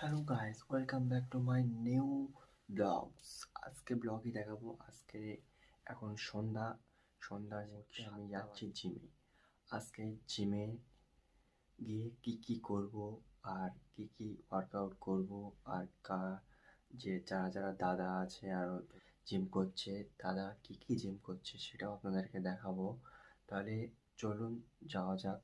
Hello guys, welcome back to my new blogs. আজকে ব্লগে দেখাবো। আজকে এখন সন্ধ্যা হচ্ছে, আমি যাচ্ছি জিমে। আজকে জিমে গিয়ে কি করব, আর কি ওয়ার্কআউট করব, আর যে যারা দাদা আছে আর জিম করছে, দাদা কি জিম করছে সেটাও আপনাদেরকে দেখাবো। তাহলে চলুন যাওয়া যাক।